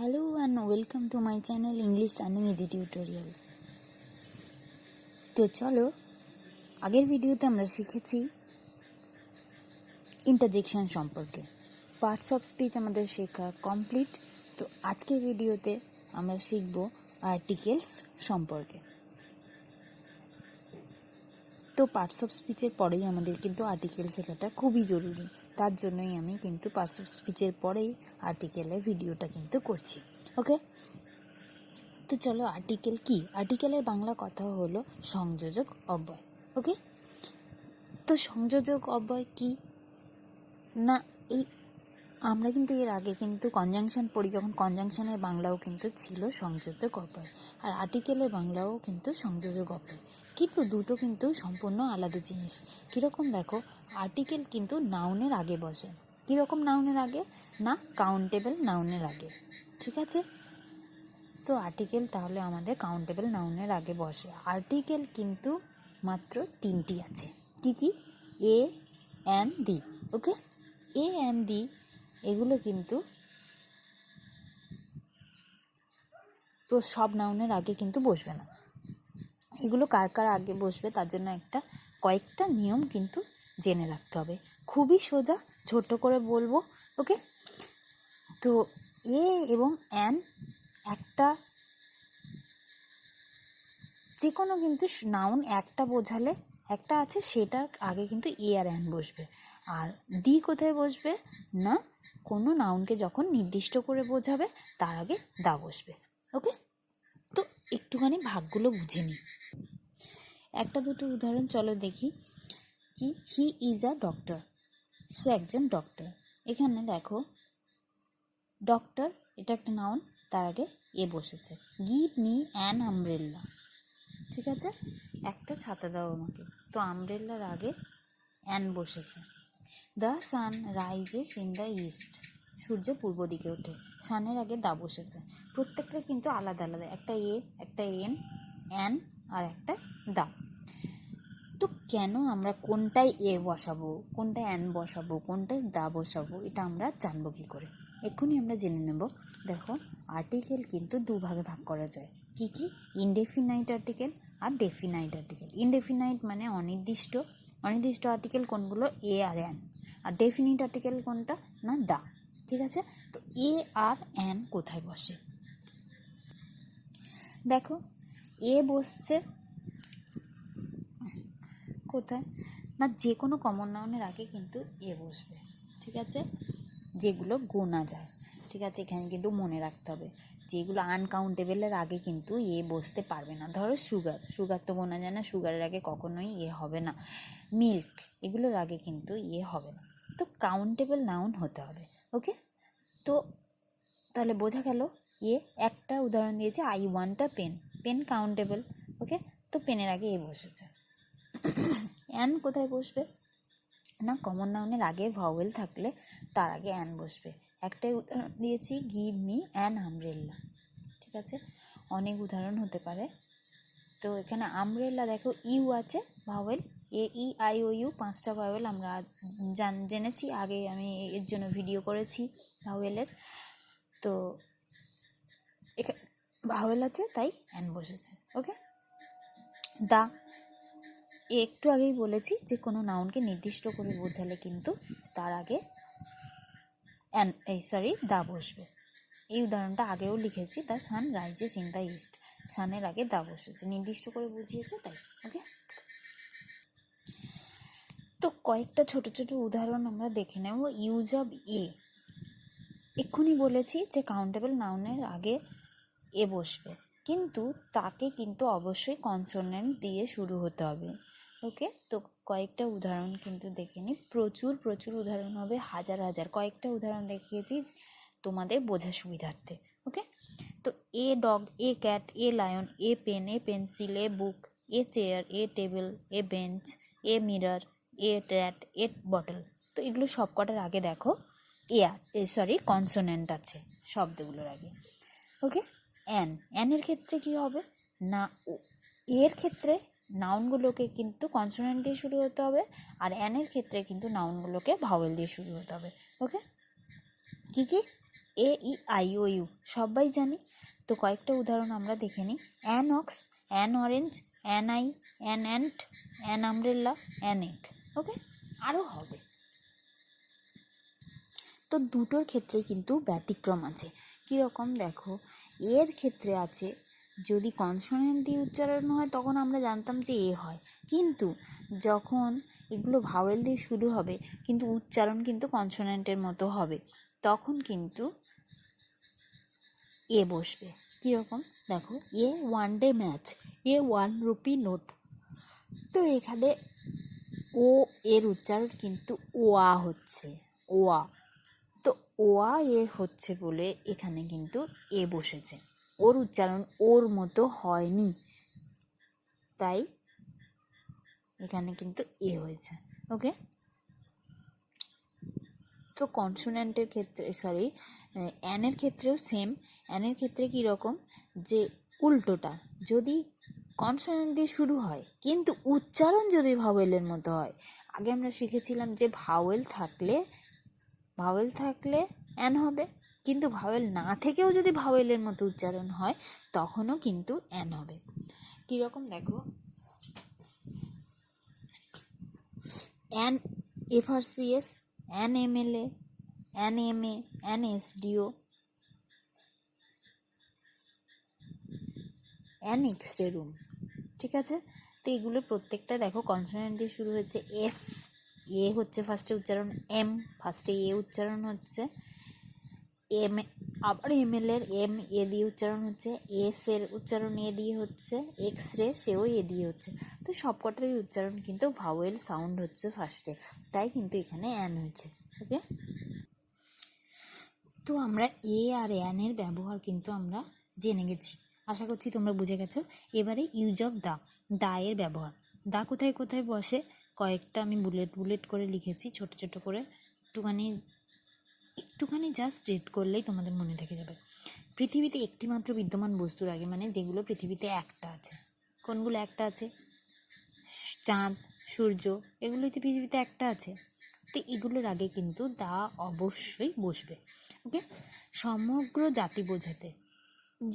Hello and welcome to my channel English Learning Easy Tutorial। তো চলো আগের ভিডিওতে আমরা শিখেছি ইন্টারজেকশন সম্পর্কে। পার্টস অফ স্পিচ আমাদের শেখা কমপ্লিট। তো আজকের ভিডিওতে আমরা শিখব আর্টিকেলস সম্পর্কে। তো পার্টস অফ স্পিচের পরেই আমাদের কিন্তু আর্টিকেল শেখাটা খুবই জরুরি। তার জন্যই আমি কিন্তু পার্টস অফ স্পিচের পরেই আর্টিকেলের ভিডিওটা কিন্তু করছি। ওকে, তো চলো আর্টিকেল কি? আর্টিকেলের বাংলা কথা হলো সংযোজক অব্যয়। ওকে, তো সংযোজক অব্যয় কি না, এই আমরা কিন্তু এর আগে কিন্তু কনজাংশন পড়ি, যখন কনজাংশনের বাংলাও কিন্তু ছিল সংযোজক অব্যয়, আর আর্টিকেলের বাংলাও কিন্তু সংযোজক অব্যয়, কিন্তু দুটো কিন্তু সম্পূর্ণ আলাদা জিনিস। কীরকম দেখো, আর্টিকেল কিন্তু নাউনের আগে বসে। কীরকম নাউনের আগে? না, কাউন্টেবল নাউনের আগে। ঠিক আছে, তো আর্টিকেল তাহলে আমাদের কাউন্টেবল নাউনের আগে বসে। আর্টিকেল কিন্তু মাত্র তিনটি আছে। কি কি? এ, এন, দি। ওকে, এ, এন, দি এগুলো কিন্তু তো সব নাউনের আগে কিন্তু বসবে না। এগুলো কার কার আগে বসবে তার জন্য কয়েকটা নিয়ম কিন্তু জেনে রাখতে হবে। খুবই সোজা, ছোট করে বলবো। ওকে, তো এ এবং এন একটা যে কোনো কিন্তু নাউন একটা বোঝালে একটা আছে, সেটার আগে কিন্তু এ আর এন বসবে। আর দি কোথায় বসবে? না, কোনো নাউনকে যখন নির্দিষ্ট করে বোঝাবে তার আগে দা বসবে। ওকে, তো একটুখানি ভাগগুলো বুঝে নিই। একটা দুটো উদাহরণ চলো দেখি। কি? হি ইজ আ ডক্টর, সে একজন ডক্টর। এখানে দেখো ডক্টর এটা একটা নাউন, তার আগে এ বসেছে। গিভ মি অ্যান আমব্রেলা, ঠিক আছে, একটা ছাতা দাও আমাকে, তো আমব্রেলার আগে অ্যান বসেছে। The sun rises in the east, সূর্য পূর্ব দিকে ওঠে, সানের আগে দা বসেছে। প্রত্যেকটা কিন্তু আলাদা আলাদা, একটা এ, একটা এন, অ্যান আর একটা দা। তো কেন আমরা কোনটায় এ বসাবো, কোনটায় অ্যান বসাবো, কোনটায় দা বসাবো, এটা আমরা জানবো কী করে? এক্ষুনি আমরা জেনে নেব। দেখো, আর্টিকেল কিন্তু দুভাগে ভাগ করা যায়। কি কি? ইনডেফিনাইট আর্টিকেল আর ডেফিনাইট আর্টিকেল। ইনডেফিনাইট মানে অনির্দিষ্ট। অনির্দিষ্ট আর্টিকেল কোনগুলো? এ আর অ্যান। আর ডেফিনিট আর্টিকেল কোনটা? না, দা। ঠিক আছে, তো এ আর অ্যান কোথায় বসে? দেখো, এ বসছে কোথায়? না, যে কোনো কমন নাউনের আগে কিন্তু এ বসবে। ঠিক আছে, যেগুলো গোনা যায়। ঠিক আছে, এখানে কিন্তু মনে রাখতে হবে যেগুলো আনকাউন্টেবলের আগে কিন্তু এ বসতে পারবে না। ধরো সুগার, সুগার তো গোনা যায় না, সুগারের আগে কখনোই এ হবে না। মিল্ক, এগুলোর আগে কিন্তু এ হবে না। তো কাউন্টেবল নাউন হতে হবে। ওকে, তো তাহলে বোঝা গেল। এ একটা উদাহরণ দিয়েছে, I want a pen, pen countable. Okay, তো পেনের আগে এ বসেছে। অ্যান কোথায় বসবে? না, কমন নাউনের আগে ভাওয়েল থাকলে তার আগে অ্যান বসবে। একটাই উদাহরণ দিয়েছি, গিভ মি অ্যান আমব্রেলা। ঠিক আছে, অনেক উদাহরণ হতে পারে। তো এখানে আমব্রেলা দেখো ইউ আছে vowel, A, E, I, O, U, 5টা ভাওয়েল আমরা জেনেছি আগে, আমি এর জন্য ভিডিও করেছি ভাওয়েলের। তো এখানে ভাওয়েল আছে তাই অ্যান বসেছে। ওকে, দা একটু আগেই বলেছি যে কোনো নাউনকে নির্দিষ্ট করে বোঝালে কিন্তু তার আগে দা বসবে। এই উদাহরণটা আগেও লিখেছি, the sun rises in the east, সানের আগে দা বসেছে, নির্দিষ্ট করে বুঝিয়েছে তাই। ওকে, তো কয়েকটা ছোট ছোট উদাহরণ আমরা দেখে নেব। ইউজ অফ এ, এক্ষুনি বলেছি যে কাউন্টেবল নাউনের আগে এ বসবে, কিন্তু তাকে কিন্তু অবশ্যই কনসোনেন্ট দিয়ে শুরু হতে হবে। ওকে, তো কয়েকটা উদাহরণ কিন্তু দেখে নিই। প্রচুর প্রচুর উদাহরণ হবে, হাজার হাজার। কয়েকটা উদাহরণ দেখিয়েছি তোমাদের বোঝার সুবিধার্থে। ওকে, তো a dog, a cat, a lion, a pen, a pencil, a book, a chair, a table, a bench, a mirror, a rat, a bottle. তো এগুলো সব কটার আগে দেখো কনসোনেন্ট আছে শব্দগুলোর আগে। ওকে, অ্যানের ক্ষেত্রে কি হবে? না, এর ক্ষেত্রে নাউনগুলোকে কিন্তু কনসোনেন্ট দিয়ে শুরু হতে হবে, আর অ্যানের ক্ষেত্রে কিন্তু নাউনগুলোকে ভাওয়েল দিয়ে শুরু হতে হবে। ওকে, কি কি? এ ই আই ও ইউ সবাই জানি। তো কয়েকটা উদাহরণ আমরা দেখে নিই। An ox, an orange, an eye, an ant, an umbrella, an egg. Okay, আরও হবে। তো দুটোর ক্ষেত্রে কিন্তু ব্যতিক্রম আছে। কীরকম দেখো, এর ক্ষেত্রে আছে যদি কনসোনেন্ট দিয়ে উচ্চারণ হয় তখন আমরা জানতাম যে এ হয়, কিন্তু যখন এগুলো ভাওয়েল দিয়ে শুরু হবে কিন্তু উচ্চারণ কিন্তু কনসোনেন্টের মতো হবে, তখন কিন্তু এ বসবে। কীরকম দেখো, এ ওয়ান ডে ম্যাচ, এ 1 রুপি নোট। তো এখানে ও এর উচ্চারণ কিন্তু ওয়া হচ্ছে, ওয়া। তো ওয়া এ হচ্ছে বলে এখানে কিন্তু এ বসেছে, ওর উচ্চারণ ওর মতো হয়নি, তাই এখানে কিন্তু এ হয়েছে। ওকে, তো কনসোনেন্টের ক্ষেত্রে অ্যানের ক্ষেত্রেও সেম। অ্যানের ক্ষেত্রে কীরকম, যে উল্টোটা, যদি কনসোনেন্ট দিয়ে শুরু হয় কিন্তু উচ্চারণ যদি ভাওয়েলের মতো হয়। আগে আমরা শিখেছিলাম যে ভাওয়েল থাকলে অ্যান হবে, কিন্তু ভাওয়েল না থেকেও যদি ভাওয়েলের মতো উচ্চারণ হয় তখনও কিন্তু অ্যান হবে। কীরকম দেখো, an FRCS, an MLA, an MA, an SDO, an X-ray room. ঠিক আছে, তো এগুলো প্রত্যেকটা দেখো কনসোনেন্ট দিয়ে শুরু হয়েছে। এফ, এ হচ্ছে ফার্স্টে উচ্চারণ, এম ফার্স্টে এ উচ্চারণ হচ্ছে, এম আবার এমএল এর এম এ দিয়ে উচ্চারণ হচ্ছে, এস এর উচ্চারণ এ দিয়ে হচ্ছে, এক্স রে সেও এ দিয়ে হচ্ছে। তো সবকটারই উচ্চারণ কিন্তু ভাওয়েল সাউন্ড হচ্ছে ফার্স্টে, তাই কিন্তু এখানে অ্যান হয়েছে। ওকে, তো আমরা এ আর অ্যানের ব্যবহার কিন্তু আমরা জেনে গেছি, আশা করছি তোমরা বুঝে গেছো। এবারে ইউজ অফ দা এর ব্যবহার। দা কোথায় কোথায় বসে কয়েকটা আমি বুলেট করে লিখেছি, ছোট ছোট করে, একটুখানি জাস্ট রিড করলেই তোমাদের মনে থেকে যাবে। পৃথিবীতে একটিমাত্র বিদ্যমান বস্তুর আগে, মানে যেগুলো পৃথিবীতে একটা আছে। কোনগুলো একটা আছে? চাঁদ, সূর্য, এগুলোই তো পৃথিবীতে একটা আছে। তো এগুলোর আগে কিন্তু দা অবশ্যই বসবে। ওকে, সমগ্র জাতি বোঝাতে,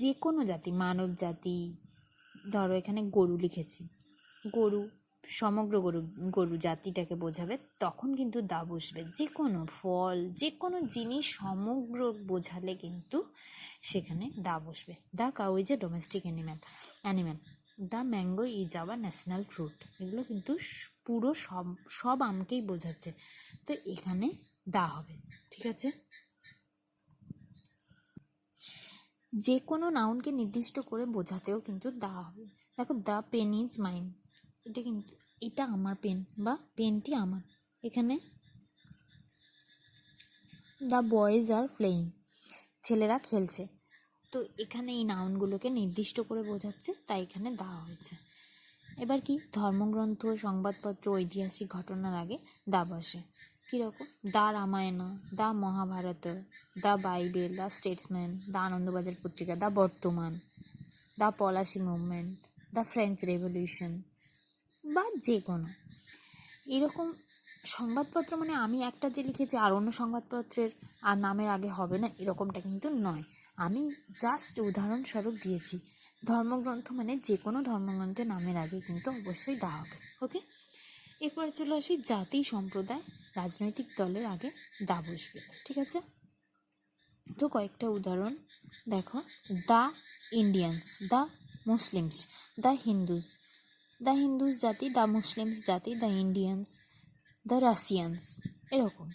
যে কোনো জাতি, মানব জাতি, ধরো এখানে গরু লিখেছি, গরু, সমগ্র গরু জাতিটাকে বোঝাবে, তখন কিন্তু দা বসবে। যে কোনো ফল, যে কোনো জিনিস সমগ্র বোঝালে কিন্তু সেখানে দা বসবে। The cow is a domestic animal, the mango is our national fruit. এগুলো কিন্তু পুরো সব আমকেই বোঝাচ্ছে, তো এখানে দা হবে। ঠিক আছে, যে কোনো নাউনকে নির্দিষ্ট করে বোঝাতেও কিন্তু দা হবে। দেখো, দ্য পেন ইজ মাইন, এটা আমার পেন বা পেনটি আমার। এখানে দ্য বয়েজ আর প্লেয়িং, ছেলেরা খেলছে। তো এখানে এই নাউনগুলোকে নির্দিষ্ট করে বোঝাচ্ছে, তাই এখানে দা হয়েছে। এবার কি, ধর্মগ্রন্থ, সংবাদপত্র, ঐতিহাসিক ঘটনার আগে দা বসে। কীরকম, the Ramayana, the Mahabharata, the Bible, the Statesman, the Anandabazar Patrika, the Bartaman, the Palashi movement, the French revolution, বা যে কোনো এরকম সংবাদপত্র। মানে আমি একটা যে লিখেছি আর অন্য সংবাদপত্রের আর নামের আগে হবে না, এরকমটা কিন্তু নয়। আমি জাস্ট উদাহরণস্বরূপ দিয়েছি। ধর্মগ্রন্থ মানে যে কোনো ধর্মগ্রন্থের নামের আগে কিন্তু অবশ্যই দা হবে। ওকে, এরপরে চলে আসি জাতি, সম্প্রদায়, রাজনৈতিক দলের আগে দা বসবে। ঠিক আছে, তো কয়েকটা উদাহরণ দেখো, the Indians, the Muslims, the Hindus জাতি, দ্য মুসলিমস জাতি, দ্য ইন্ডিয়ানস, দ্য রাশিয়ানস, এরকম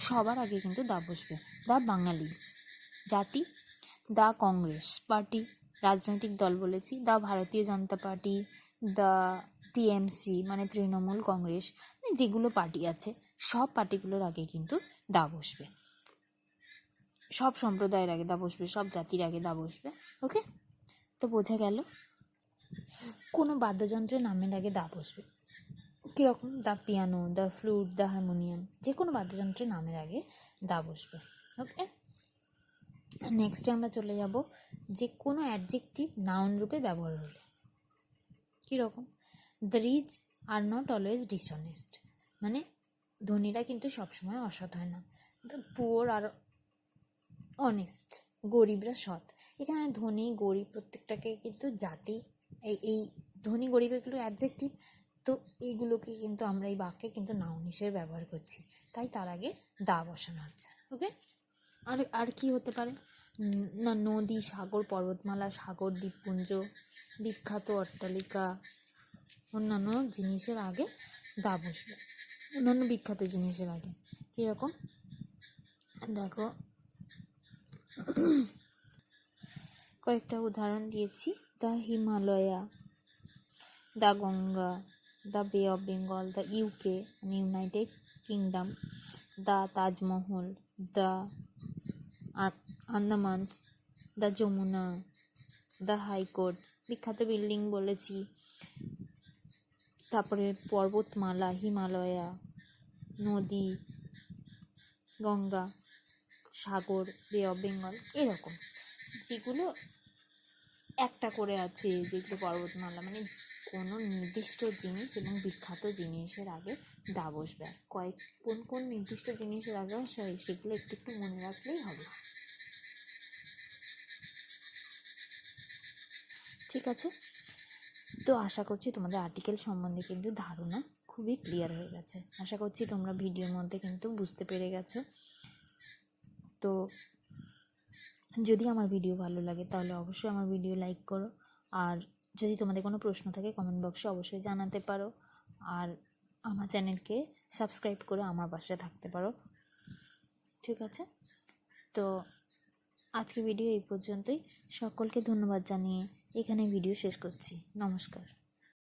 সবার আগে কিন্তু দা বসবে। দ্য বাঙালিস জাতি, দ্য কংগ্রেস পার্টি, রাজনৈতিক দল বলেছি, দ্য ভারতীয় জনতা পার্টি, দ্য টিএমসি মানে তৃণমূল কংগ্রেস, মানে যেগুলো পার্টি আছে সব পার্টিগুলোর আগে কিন্তু দা বসবে। সব সম্প্রদায়ের আগে দা বসবে, সব জাতির আগে দা বসবে। ওকে, তো বোঝা গেল। কোনো বাদ্যযন্ত্রের নামের আগে দা বসবে। কীরকম, the piano, the flute, the harmonium, যে কোনো বাদ্যযন্ত্রের নামের আগে দা বসবে। ওকে, নেক্সটে আমরা চলে যাব যে কোনো অ্যাডজেক্টিভ নাউন রূপে ব্যবহার হলে। কীরকম, the rich are not always dishonest, মানে ধনীরা কিন্তু সবসময় অসৎ হয় না। দ্য পুয়ার আর অনেস্ট, গরিবরা সৎ। এখানে ধনী গরিব প্রত্যেকটাকে কিন্তু জাতি, এই ধনী গরিব এগুলো অ্যাডজেক্টিভ, তো এইগুলোকে কিন্তু আমরা এই বাক্যে কিন্তু নাউন হিসেবে ব্যবহার করছি, তাই তার আগে দা বসানো হচ্ছে। ওকে, আর আর কি হতে পারে না, নদী, সাগর, পর্বতমালা, সাগর, দ্বীপপুঞ্জ, বিখ্যাত অট্টালিকা, অন্যান্য জিনিসের আগে দা বসবে, অন্যান্য বিখ্যাত জিনিসের আগে। কীরকম দেখো, কয়েকটা উদাহরণ দিয়েছি। The Himalaya, the Ganga, the bay of Bengal, the UK মানে United Kingdom, the Taj Mahal, the Andamans, the Yamuna, the high court, বিখ্যাত বিল্ডিং বলেছি। তারপরে পর্বতমালা, হিমালয়া, নদী, গঙ্গা, সাগর, বে অফ বেঙ্গল, এরকম যেগুলো একটা করে আছে, যেগুলো পর্বতমালা মানে কোনো নির্দিষ্ট জিনিস এবং বিখ্যাত জিনিসের আগে দা বসবে। আর কোন কোন নির্দিষ্ট জিনিসের আগে সেগুলো একটু একটু মনে রাখলেই হবে। ঠিক আছে, তো আশা করছি তোমাদের আর্টিকেল সম্বন্ধে কিন্তু ধারণা খুবই ক্লিয়ার হয়ে গেছে। আশা করছি তোমরা ভিডিওর মধ্যে কিন্তু বুঝতে পেরে গেছো। তো যদি আমার ভিডিও ভালো লাগে তাহলে অবশ্যই আমার ভিডিও লাইক করো, আর যদি তোমাদের কোনো প্রশ্ন থাকে কমেন্ট বক্সে অবশ্যই জানাতে পারো, আর আমার চ্যানেলকে সাবস্ক্রাইব করে আমার পাশে থাকতে পারো। ঠিক আছে, তো আজকে ভিডিও এই পর্যন্তই। সকলকে ধন্যবাদ জানিয়ে এখানে ভিডিও শেষ করছি। নমস্কার।